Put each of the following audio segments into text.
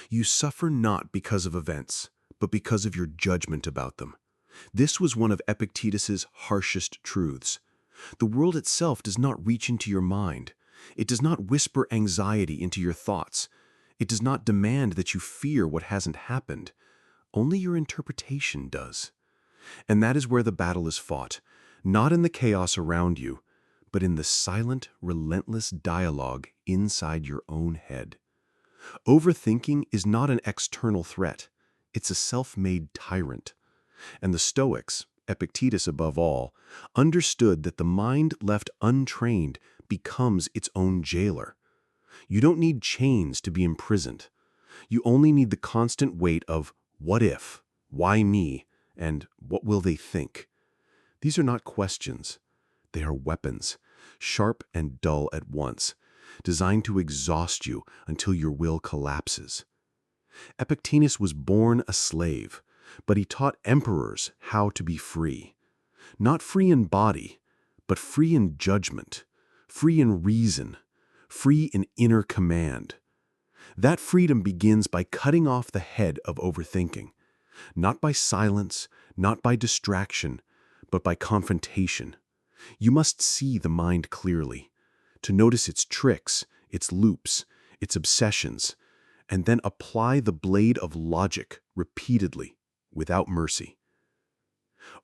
You suffer not because of events, but because of your judgment about them. This was one of Epictetus's harshest truths. The world itself does not reach into your mind. It does not whisper anxiety into your thoughts. It does not demand that you fear what hasn't happened. Only your interpretation does. And that is where the battle is fought, not in the chaos around you, but in the silent, relentless dialogue inside your own head. Overthinking is not an external threat. It's a self-made tyrant. And the Stoics, Epictetus above all, understood that the mind left untrained becomes its own jailer. You don't need chains to be imprisoned. You only need the constant weight of what if, why me, and what will they think? These are not questions. They are weapons, sharp and dull at once, designed to exhaust you until your will collapses. Epictetus was born a slave, but he taught emperors how to be free. Not free in body, but free in judgment, free in reason, free in inner command. That freedom begins by cutting off the head of overthinking, not by silence, not by distraction, but by confrontation. You must see the mind clearly, to notice its tricks, its loops, its obsessions, and then apply the blade of logic repeatedly, without mercy.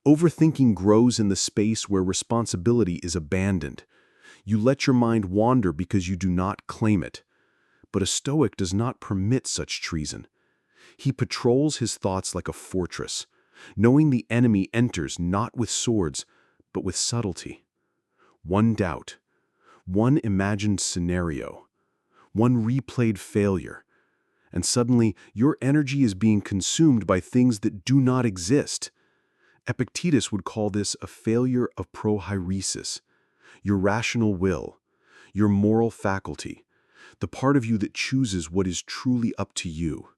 Overthinking grows in the space where responsibility is abandoned. You let your mind wander because you do not claim it. But a Stoic does not permit such treason. He patrols his thoughts like a fortress, knowing the enemy enters not with swords, but with subtlety. One doubt, one imagined scenario, one replayed failure, and suddenly your energy is being consumed by things that do not exist. Epictetus would call this a failure of prohairesis, your rational will, your moral faculty, the part of you that chooses what is truly up to you.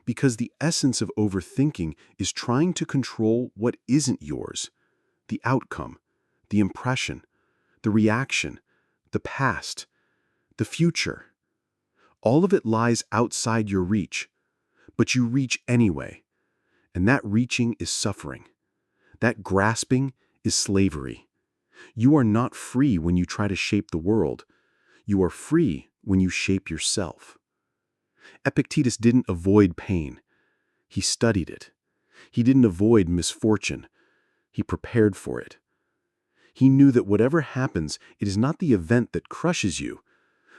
Because the essence of overthinking is trying to control what isn't yours, the outcome, the impression, the reaction, the past, the future. All of it lies outside your reach, but you reach anyway. And that reaching is suffering. That grasping is slavery. You are not free when you try to shape the world. You are free when you shape yourself. Epictetus didn't avoid pain. He studied it. He didn't avoid misfortune. He prepared for it. He knew that whatever happens, it is not the event that crushes you,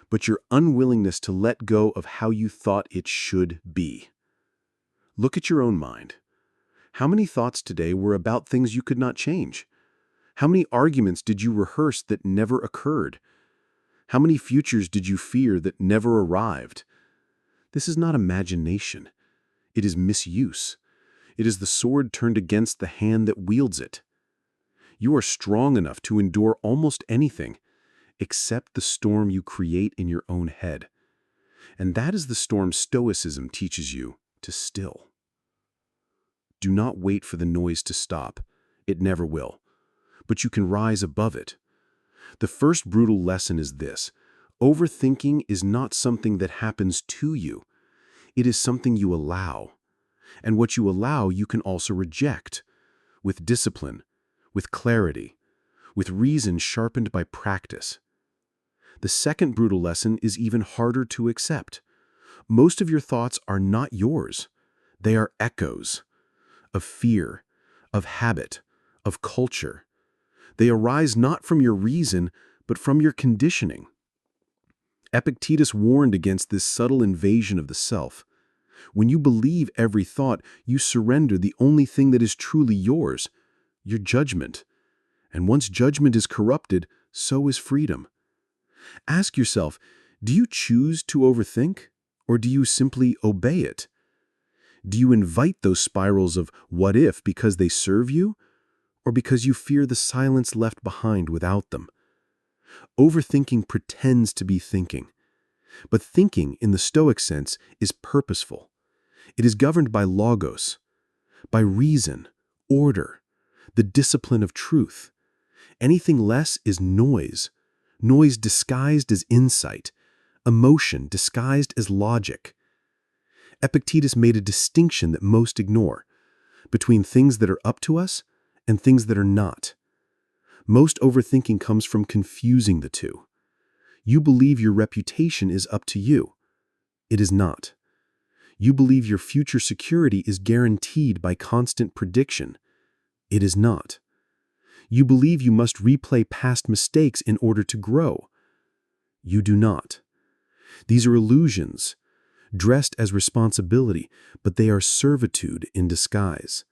but your unwillingness to let go of how you thought it should be. Look at your own mind. How many thoughts today were about things you could not change? How many arguments did you rehearse that never occurred? How many futures did you fear that never arrived? This is not imagination. It is misuse. It is the sword turned against the hand that wields it. You are strong enough to endure almost anything, except the storm you create in your own head. And that is the storm Stoicism teaches you to still. Do not wait for the noise to stop. It never will. But you can rise above it. The first brutal lesson is this: overthinking is not something that happens to you. It is something you allow. And what you allow, you can also reject. With discipline, with clarity, with reason sharpened by practice. The second brutal lesson is even harder to accept. Most of your thoughts are not yours. They are echoes of fear, of habit, of culture. They arise not from your reason, but from your conditioning. Epictetus warned against this subtle invasion of the self. When you believe every thought, you surrender the only thing that is truly yours, your judgment. And once judgment is corrupted, so is freedom. Ask yourself, do you choose to overthink, or do you simply obey it? Do you invite those spirals of what if because they serve you, or because you fear the silence left behind without them? Overthinking pretends to be thinking. But thinking, in the Stoic sense, is purposeful. It is governed by logos, by reason, order, the discipline of truth. Anything less is noise, noise disguised as insight, emotion disguised as logic. Epictetus made a distinction that most ignore, between things that are up to us and things that are not. Most overthinking comes from confusing the two. You believe your reputation is up to you. It is not. You believe your future security is guaranteed by constant prediction. It is not. You believe you must replay past mistakes in order to grow. You do not. These are illusions, dressed as responsibility, but they are servitude in disguise.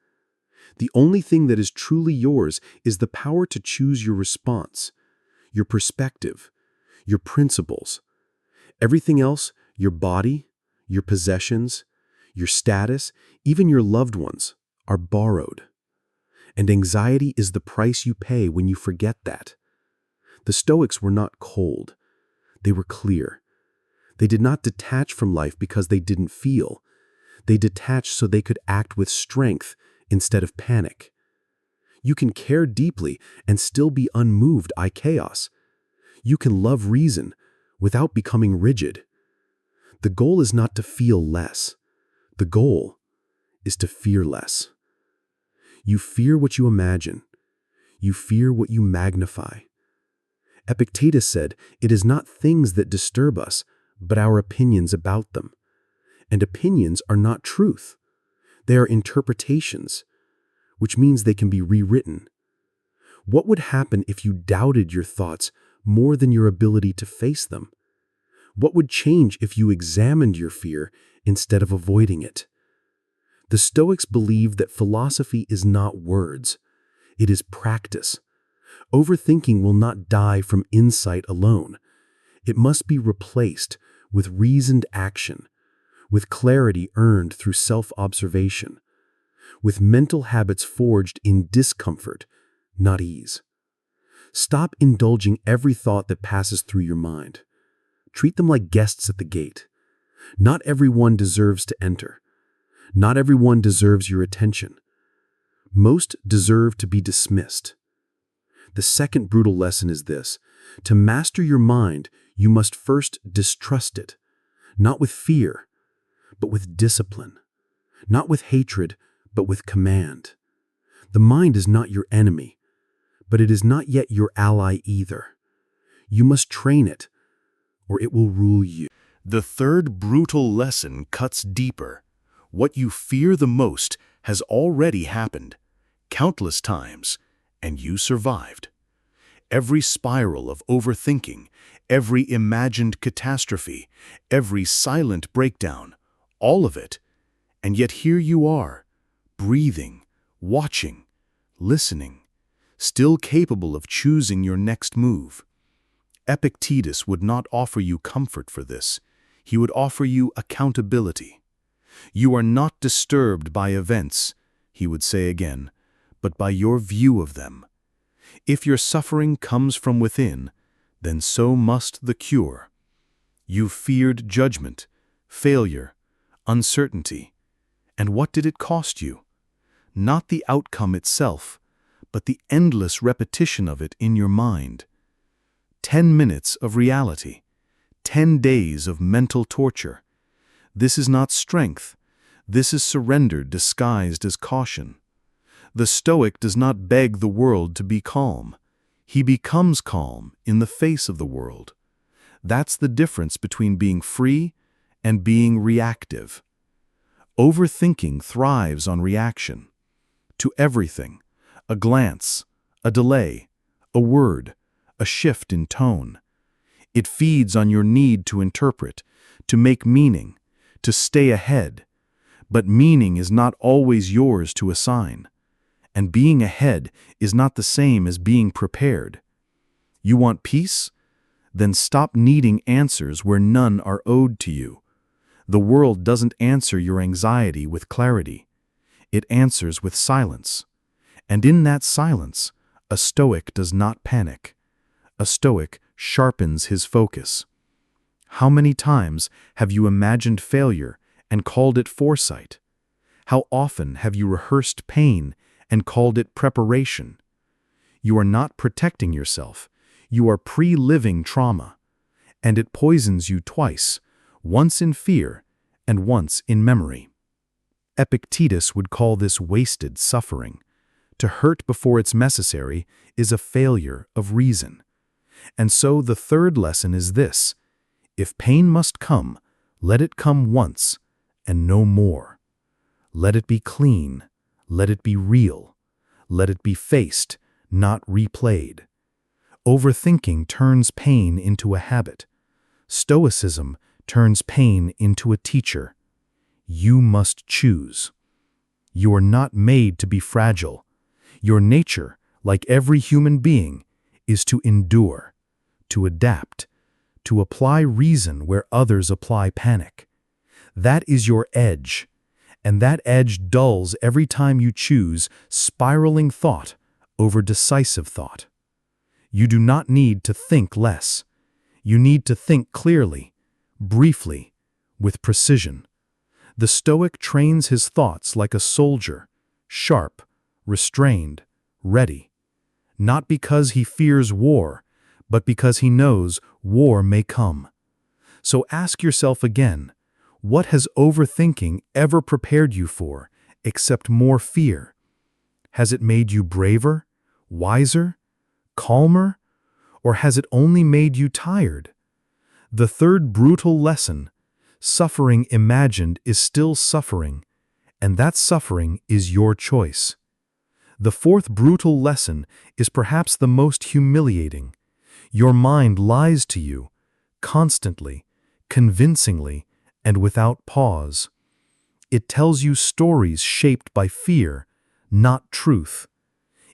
The only thing that is truly yours is the power to choose your response, your perspective, your principles. Everything else, your body, your possessions, your status, even your loved ones, are borrowed. And anxiety is the price you pay when you forget that. The Stoics were not cold. They were clear. They did not detach from life because they didn't feel. They detached so they could act with strength instead of panic. You can care deeply and still be unmoved by chaos. You can love reason without becoming rigid. The goal is not to feel less. The goal is to fear less. You fear what you imagine. You fear what you magnify. Epictetus said, "It is not things that disturb us, but our opinions about them." And opinions are not truth. They are interpretations, which means they can be rewritten. What would happen if you doubted your thoughts more than your ability to face them? What would change if you examined your fear instead of avoiding it? The Stoics believed that philosophy is not words. It is practice. Overthinking will not die from insight alone. It must be replaced with reasoned action, with clarity earned through self-observation, with mental habits forged in discomfort, not ease. Stop indulging every thought that passes through your mind. Treat them like guests at the gate. Not everyone deserves to enter. Not everyone deserves your attention. Most deserve to be dismissed. The second brutal lesson is this: to master your mind, you must first distrust it, not with fear, but with discipline, not with hatred, but with command. The mind is not your enemy, but it is not yet your ally either. You must train it, or it will rule you. The third brutal lesson cuts deeper. What you fear the most has already happened, countless times, and you survived. Every spiral of overthinking, every imagined catastrophe, every silent breakdown, all of it. And yet here you are, breathing, watching, listening, still capable of choosing your next move. Epictetus would not offer you comfort for this. He would offer you accountability. You are not disturbed by events, he would say again, but by your view of them. If your suffering comes from within, then so must the cure. You feared judgment, failure, uncertainty. And what did it cost you? Not the outcome itself, but the endless repetition of it in your mind. 10 minutes of reality, 10 days of mental torture. This is not strength. This is surrender disguised as caution. The Stoic does not beg the world to be calm. He becomes calm in the face of the world. That's the difference between being free and being reactive. Overthinking thrives on reaction. To everything, a glance, a delay, a word, a shift in tone. It feeds on your need to interpret, to make meaning, to stay ahead. But meaning is not always yours to assign. And being ahead is not the same as being prepared. You want peace? Then stop needing answers where none are owed to you. The world doesn't answer your anxiety with clarity. It answers with silence. And in that silence, a Stoic does not panic. A Stoic sharpens his focus. How many times have you imagined failure and called it foresight? How often have you rehearsed pain and called it preparation? You are not protecting yourself. You are pre-living trauma. And it poisons you twice, once in fear and once in memory. Epictetus would call this wasted suffering. To hurt before it's necessary is a failure of reason. And so the third lesson is this: if pain must come, let it come once and no more. Let it be clean, let it be real, let it be faced, not replayed. Overthinking turns pain into a habit. Stoicism turns pain into a teacher. You must choose. You are not made to be fragile. Your nature, like every human being, is to endure, to adapt, to apply reason where others apply panic. That is your edge, and that edge dulls every time you choose spiraling thought over decisive thought. You do not need to think less. You need to think clearly, briefly, with precision. The Stoic trains his thoughts like a soldier, sharp, restrained, ready. Not because he fears war, but because he knows war may come. So ask yourself again, what has overthinking ever prepared you for except more fear? Has it made you braver, wiser, calmer, or has it only made you tired? The third brutal lesson: suffering imagined is still suffering, and that suffering is your choice. The fourth brutal lesson is perhaps the most humiliating. Your mind lies to you, constantly, convincingly, and without pause. It tells you stories shaped by fear, not truth.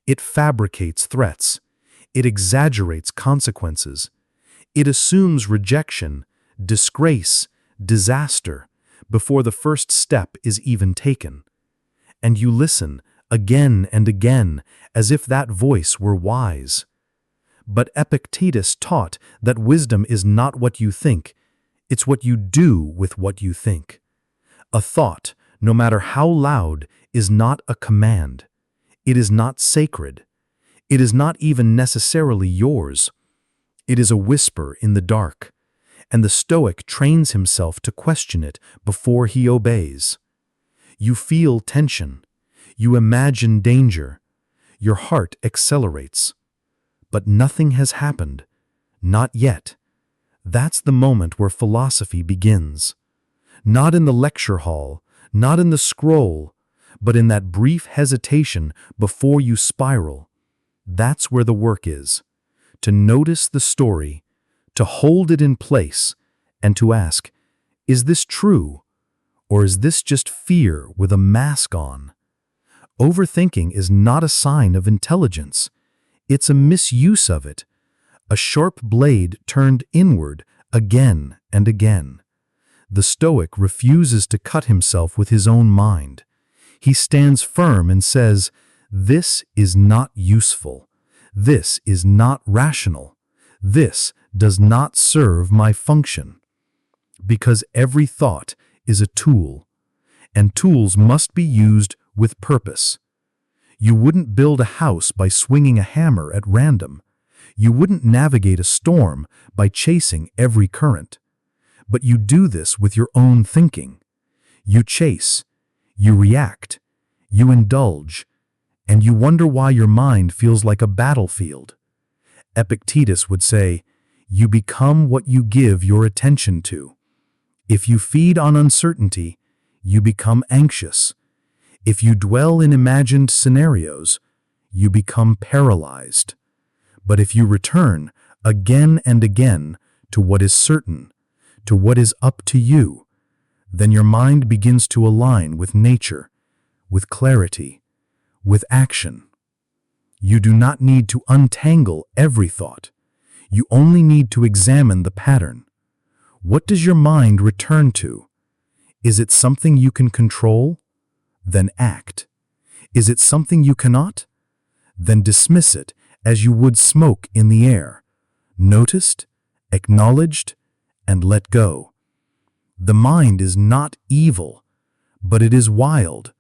It fabricates threats. It exaggerates consequences. It assumes rejection, disgrace, disaster before the first step is even taken. And you listen again and again as if that voice were wise. But Epictetus taught that wisdom is not what you think, it's what you do with what you think. A thought, no matter how loud, is not a command. It is not sacred. It is not even necessarily yours. It is a whisper in the dark, and the Stoic trains himself to question it before he obeys. You feel tension. You imagine danger. Your heart accelerates. But nothing has happened. Not yet. That's the moment where philosophy begins. Not in the lecture hall, not in the scroll, but in that brief hesitation before you spiral. That's where the work is. To notice the story, to hold it in place, and to ask, is this true? Or is this just fear with a mask on? Overthinking is not a sign of intelligence. It's a misuse of it, a sharp blade turned inward again and again. The Stoic refuses to cut himself with his own mind. He stands firm and says, "This is not useful. This is not rational. This does not serve my function." Because every thought is a tool, and tools must be used with purpose. You wouldn't build a house by swinging a hammer at random. You wouldn't navigate a storm by chasing every current. But you do this with your own thinking. You chase, you react, you indulge, and you wonder why your mind feels like a battlefield. Epictetus would say, you become what you give your attention to. If you feed on uncertainty, you become anxious. If you dwell in imagined scenarios, you become paralyzed. But if you return again and again to what is certain, to what is up to you, then your mind begins to align with nature, with clarity, with action. You do not need to untangle every thought. You only need to examine the pattern. What does your mind return to? Is it something you can control? Then act. Is it something you cannot? Then dismiss it as you would smoke in the air, noticed, acknowledged, and let go. The mind is not evil, but it is wild,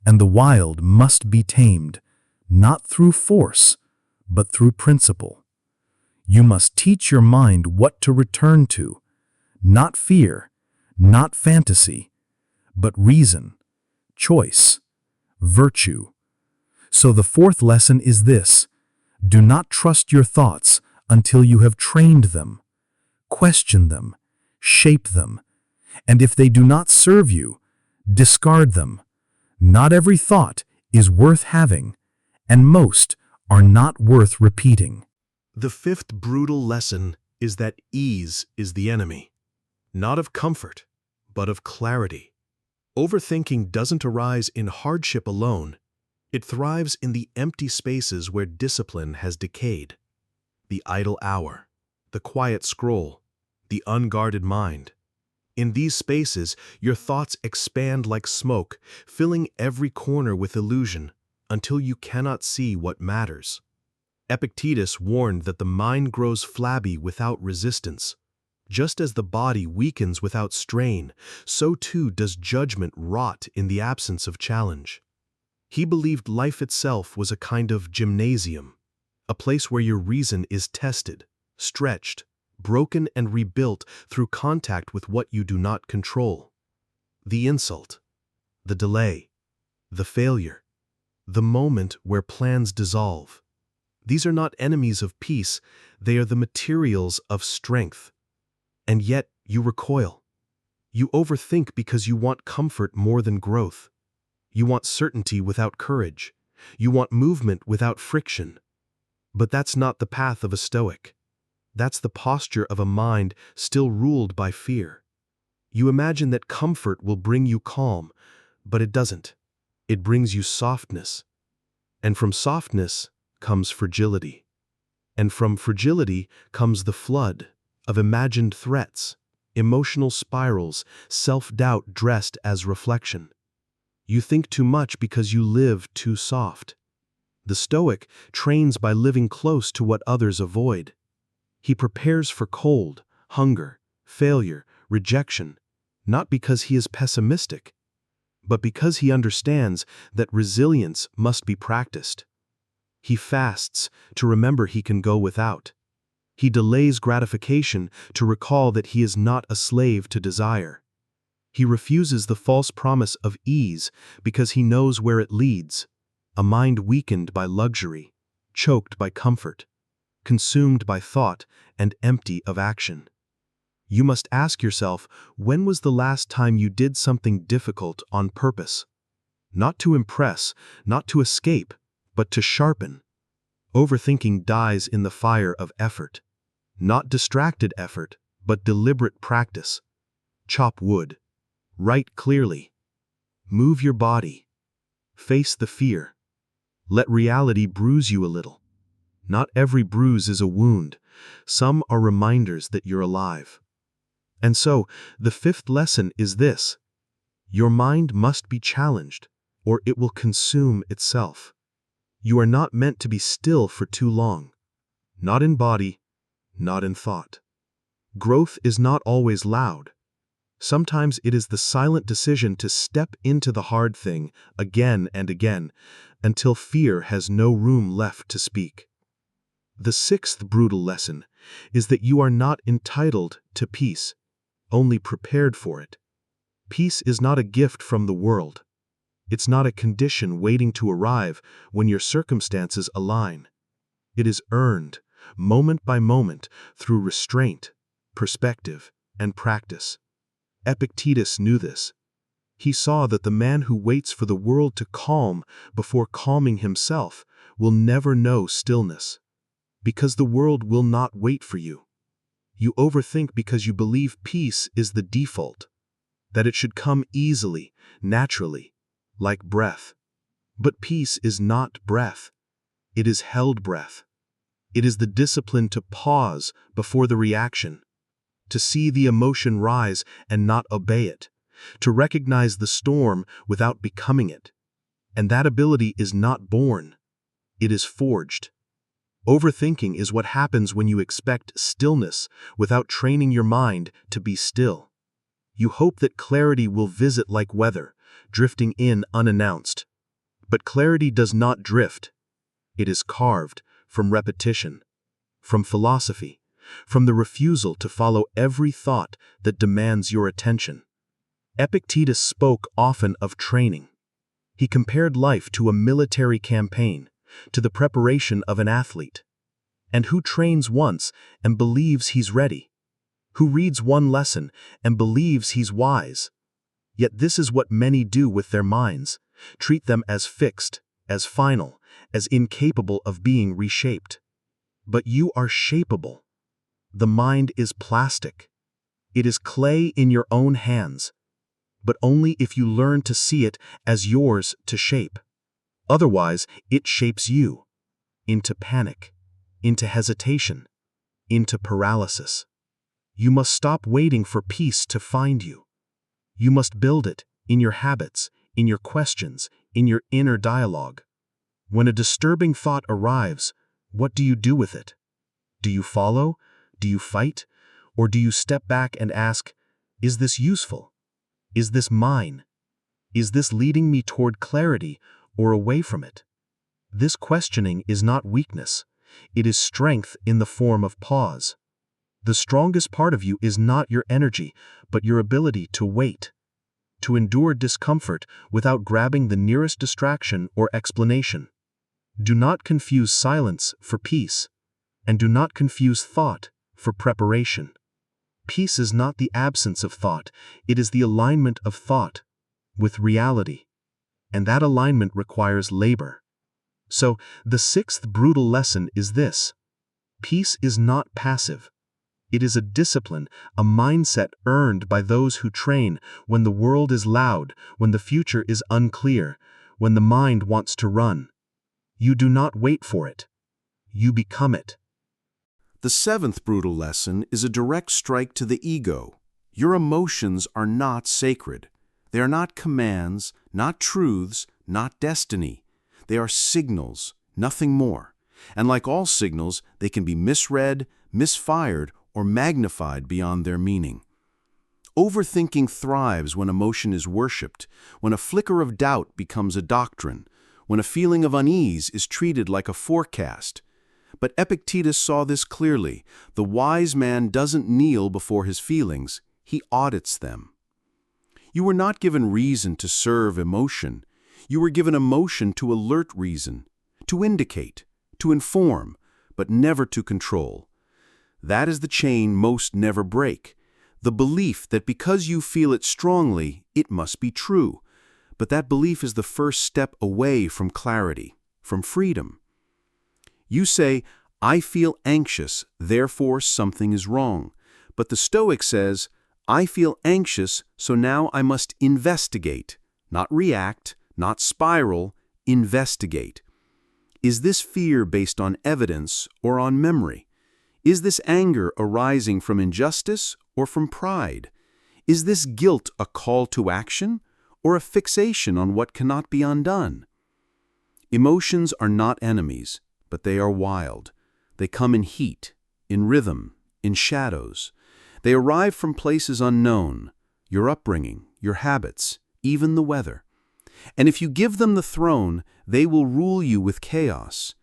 and the wild must be tamed, not through force, but through principle. You must teach your mind what to return to, not fear, not fantasy, but reason, choice, virtue. So the fourth lesson is this: do not trust your thoughts until you have trained them. Question them, shape them, and if they do not serve you, discard them. Not every thought is worth having, and most are not worth repeating. The fifth brutal lesson is that ease is the enemy, not of comfort, but of clarity. Overthinking doesn't arise in hardship alone. It thrives in the empty spaces where discipline has decayed. The idle hour, the quiet scroll, the unguarded mind. In these spaces, your thoughts expand like smoke, filling every corner with illusion, until you cannot see what matters. Epictetus warned that the mind grows flabby without resistance. Just as the body weakens without strain, so too does judgment rot in the absence of challenge. He believed life itself was a kind of gymnasium, a place where your reason is tested, stretched, broken and rebuilt through contact with what you do not control. The insult, the delay, the failure, the moment where plans dissolve. These are not enemies of peace, they are the materials of strength. And yet you recoil. You overthink because you want comfort more than growth. You want certainty without courage. You want movement without friction. But that's not the path of a Stoic. That's the posture of a mind still ruled by fear. You imagine that comfort will bring you calm, but it doesn't. It brings you softness. And from softness comes fragility. And from fragility comes the flood of imagined threats, emotional spirals, self-doubt dressed as reflection. You think too much because you live too soft. The Stoic trains by living close to what others avoid. He prepares for cold, hunger, failure, rejection, not because he is pessimistic, but because he understands that resilience must be practiced. He fasts to remember he can go without. He delays gratification to recall that he is not a slave to desire. He refuses the false promise of ease because he knows where it leads, a mind weakened by luxury, choked by comfort, consumed by thought, and empty of action. You must ask yourself, when was the last time you did something difficult on purpose? Not to impress, not to escape, but to sharpen. Overthinking dies in the fire of effort. Not distracted effort, but deliberate practice. Chop wood. Write clearly. Move your body. Face the fear. Let reality bruise you a little. Not every bruise is a wound. Some are reminders that you're alive. And so, the fifth lesson is this: your mind must be challenged, or it will consume itself. You are not meant to be still for too long. Not in body, not in thought. Growth is not always loud. Sometimes it is the silent decision to step into the hard thing again and again, until fear has no room left to speak. The sixth brutal lesson is that you are not entitled to peace, only prepared for it. Peace is not a gift from the world. It's not a condition waiting to arrive when your circumstances align. It is earned, moment by moment, through restraint, perspective, and practice. Epictetus knew this. He saw that the man who waits for the world to calm before calming himself will never know stillness. Because the world will not wait for you. You overthink because you believe peace is the default, that it should come easily, naturally, like breath. But peace is not breath. It is held breath. It is the discipline to pause before the reaction, to see the emotion rise and not obey it, to recognize the storm without becoming it. And that ability is not born. It is forged. Overthinking is what happens when you expect stillness without training your mind to be still. You hope that clarity will visit like weather, drifting in unannounced. But clarity does not drift. It is carved from repetition, from philosophy, from the refusal to follow every thought that demands your attention. Epictetus spoke often of training. He compared life to a military campaign, to the preparation of an athlete. And who trains once and believes he's ready? Who reads one lesson and believes he's wise? Yet this is what many do with their minds, treat them as fixed, as final, as incapable of being reshaped. But you are shapeable. The mind is plastic. It is clay in your own hands, but only if you learn to see it as yours to shape. Otherwise, it shapes you into panic, into hesitation, into paralysis. You must stop waiting for peace to find you. You must build it in your habits, in your questions, in your inner dialogue. When a disturbing thought arrives, what do you do with it? Do you follow? Do you fight? Or do you step back and ask, is this useful? Is this mine? Is this leading me toward clarity or away from it? This questioning is not weakness. It is strength in the form of pause. The strongest part of you is not your energy, but your ability to wait, to endure discomfort without grabbing the nearest distraction or explanation. Do not confuse silence for peace, and do not confuse thought for preparation. Peace is not the absence of thought, it is the alignment of thought with reality, and that alignment requires labor. So, the sixth brutal lesson is this: peace is not passive. It is a discipline, a mindset earned by those who train when the world is loud, when the future is unclear, when the mind wants to run. You do not wait for it. You become it. The seventh brutal lesson is a direct strike to the ego. Your emotions are not sacred. They are not commands, not truths, not destiny. They are signals, nothing more. And like all signals, they can be misread, misfired, or magnified beyond their meaning. Overthinking thrives when emotion is worshipped, when a flicker of doubt becomes a doctrine, when a feeling of unease is treated like a forecast. But Epictetus saw this clearly. The wise man doesn't kneel before his feelings, he audits them. You were not given reason to serve emotion. You were given emotion to alert reason, to indicate, to inform, but never to control. That is the chain most never break. The belief that because you feel it strongly, it must be true. But that belief is the first step away from clarity, from freedom. You say, I feel anxious, therefore something is wrong. But the Stoic says, I feel anxious, so now I must investigate, not react, not spiral, investigate. Is this fear based on evidence or on memory? Is this anger arising from injustice or from pride? Is this guilt a call to action or a fixation on what cannot be undone? Emotions are not enemies, but they are wild. They come in heat, in rhythm, in shadows. They arrive from places unknown, your upbringing, your habits, even the weather. And if you give them the throne, they will rule you with chaos.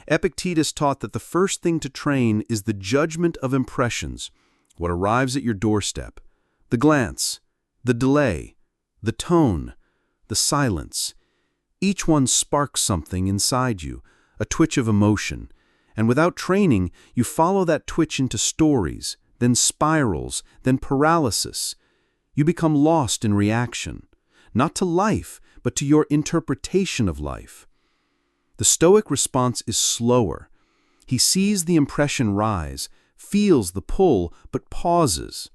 Epictetus taught that the first thing to train is the judgment of impressions, what arrives at your doorstep, the glance, the delay, the tone, the silence. Each one sparks something inside you, a twitch of emotion, and without training, you follow that twitch into stories, then spirals, then paralysis. You become lost in reaction, not to life, but to your interpretation of life. The Stoic response is slower. He sees the impression rise, feels the pull, but pauses.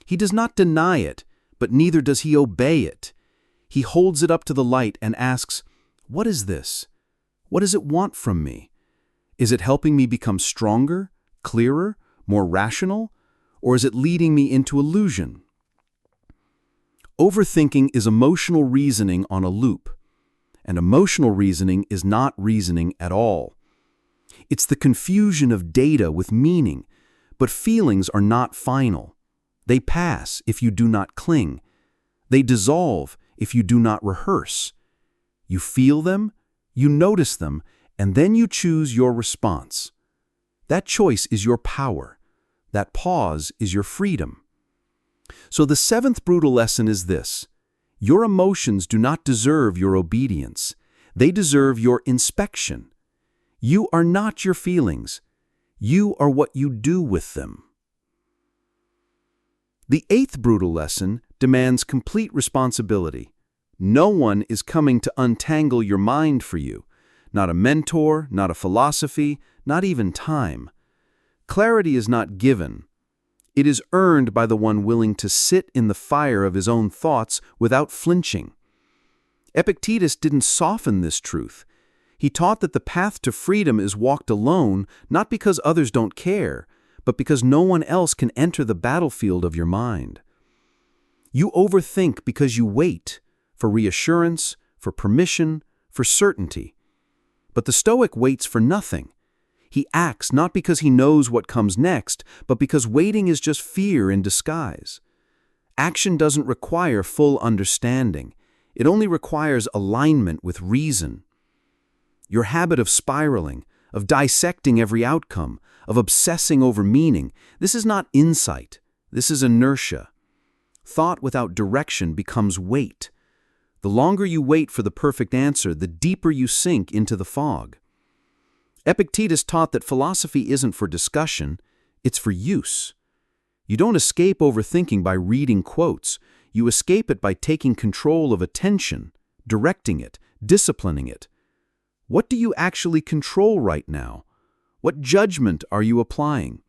He does not deny it, but neither does he obey it. He holds it up to the light and asks, what is this? What does it want from me? Is it helping me become stronger, clearer, more rational? Or is it leading me into illusion? Overthinking is emotional reasoning on a loop. And emotional reasoning is not reasoning at all. It's the confusion of data with meaning, but feelings are not final. They pass if you do not cling. They dissolve if you do not rehearse. You feel them, you notice them, and then you choose your response. That choice is your power. That pause is your freedom. So the seventh brutal lesson is this: your emotions do not deserve your obedience. They deserve your inspection. You are not your feelings. You are what you do with them. The eighth brutal lesson demands complete responsibility. No one is coming to untangle your mind for you. Not a mentor, not a philosophy, not even time. Clarity is not given. It is earned by the one willing to sit in the fire of his own thoughts without flinching. Epictetus didn't soften this truth. He taught that the path to freedom is walked alone, not because others don't care, but because no one else can enter the battlefield of your mind. You overthink because you wait for reassurance, for permission, for certainty. But the Stoic waits for nothing. He acts not because he knows what comes next, but because waiting is just fear in disguise. Action doesn't require full understanding. It only requires alignment with reason. Your habit of spiraling, of dissecting every outcome, of obsessing over meaning, this is not insight. This is inertia. Thought without direction becomes weight. The longer you wait for the perfect answer, the deeper you sink into the fog. Epictetus taught that philosophy isn't for discussion, it's for use. You don't escape overthinking by reading quotes. You escape it by taking control of attention, directing it, disciplining it. What do you actually control right now? What judgment are you applying?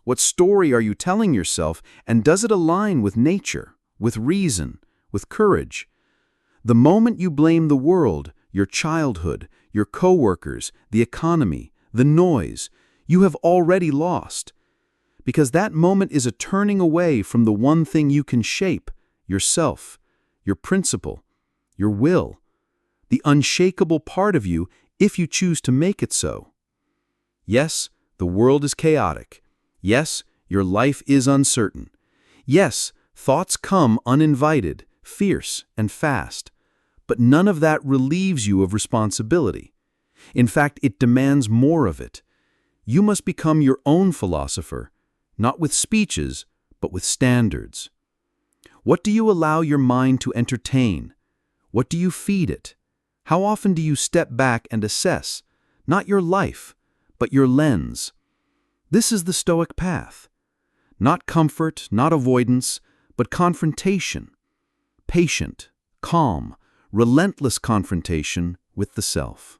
What story are you telling yourself, and does it align with nature, with reason, with courage? The moment you blame the world, your childhood, your coworkers, the economy, the noise, you have already lost. Because that moment is a turning away from the one thing you can shape, yourself, your principle, your will, the unshakable part of you if you choose to make it so. Yes, the world is chaotic. Yes, your life is uncertain. Yes, thoughts come uninvited, fierce and fast. But none of that relieves you of responsibility. In fact, it demands more of it. You must become your own philosopher, not with speeches, but with standards. What do you allow your mind to entertain? What do you feed it? How often do you step back and assess, not your life, but your lens? This is the Stoic path. Not comfort, not avoidance, but confrontation. Patient, calm, relentless confrontation with the self.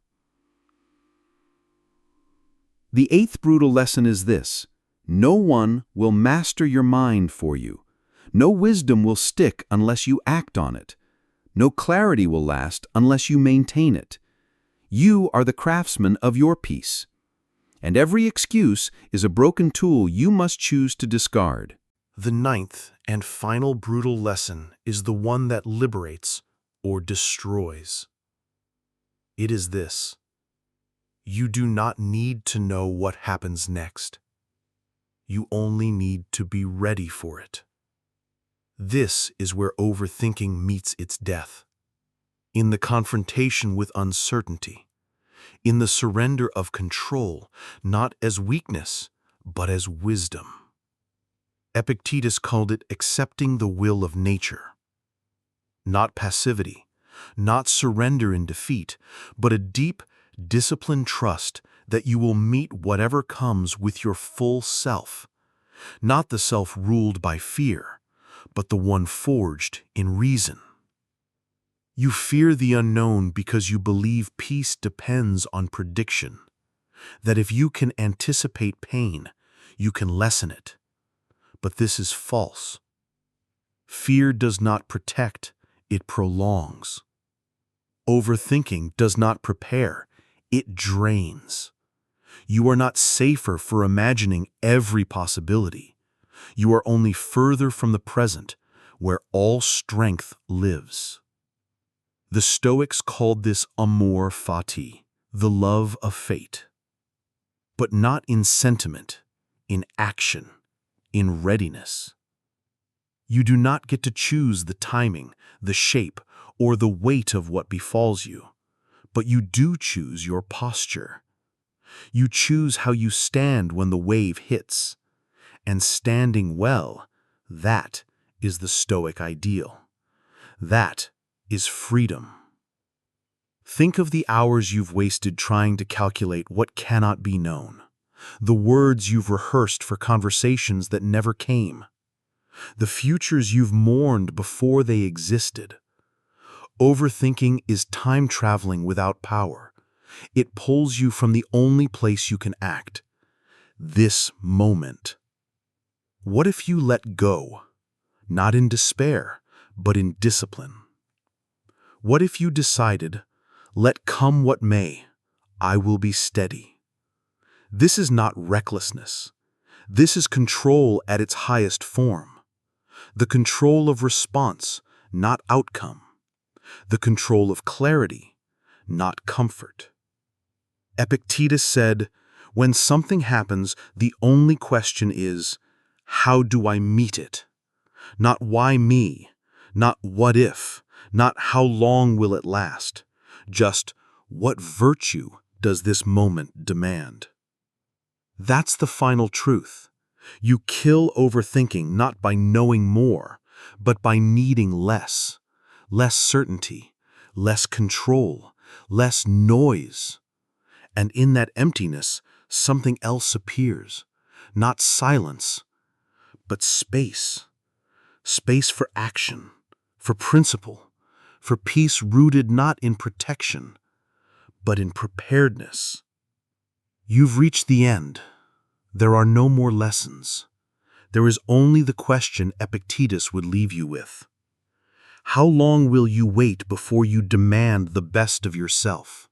The eighth brutal lesson is this: no one will master your mind for you. No wisdom will stick unless you act on it. No clarity will last unless you maintain it. You are the craftsman of your peace. And every excuse is a broken tool you must choose to discard. The ninth and final brutal lesson is the one that liberates or destroys. It is this: you do not need to know what happens next. You only need to be ready for it. This is where overthinking meets its death. In the confrontation with uncertainty, in the surrender of control, not as weakness, but as wisdom. Epictetus called it accepting the will of nature. Not passivity, not surrender in defeat, but a deep, disciplined trust that you will meet whatever comes with your full self, not the self ruled by fear, but the one forged in reason. You fear the unknown because you believe peace depends on prediction, that if you can anticipate pain, you can lessen it. But this is false. Fear does not protect, it prolongs. Overthinking does not prepare, it drains. You are not safer for imagining every possibility. You are only further from the present, where all strength lives. The Stoics called this amor fati, the love of fate. But not in sentiment, in action, in readiness. You do not get to choose the timing, the shape, or the weight of what befalls you, but you do choose your posture. You choose how you stand when the wave hits. And standing well, that is the Stoic ideal. That is freedom. Think of the hours you've wasted trying to calculate what cannot be known, the words you've rehearsed for conversations that never came, the futures you've mourned before they existed. Overthinking is time traveling without power. It pulls you from the only place you can act, this moment. What if you let go, not in despair, but in discipline? What if you decided, let come what may, I will be steady? This is not recklessness. This is control at its highest form. The control of response, not outcome. The control of clarity, not comfort. Epictetus said, when something happens, the only question is, how do I meet it? Not why me, not what if, not how long will it last. Just what virtue does this moment demand? That's the final truth. You kill overthinking not by knowing more, but by needing less. Less certainty, less control, less noise. And in that emptiness, something else appears. Not silence, but space. Space for action, for principle, for peace rooted not in protection, but in preparedness. You've reached the end. There are no more lessons. There is only the question Epictetus would leave you with. How long will you wait before you demand the best of yourself?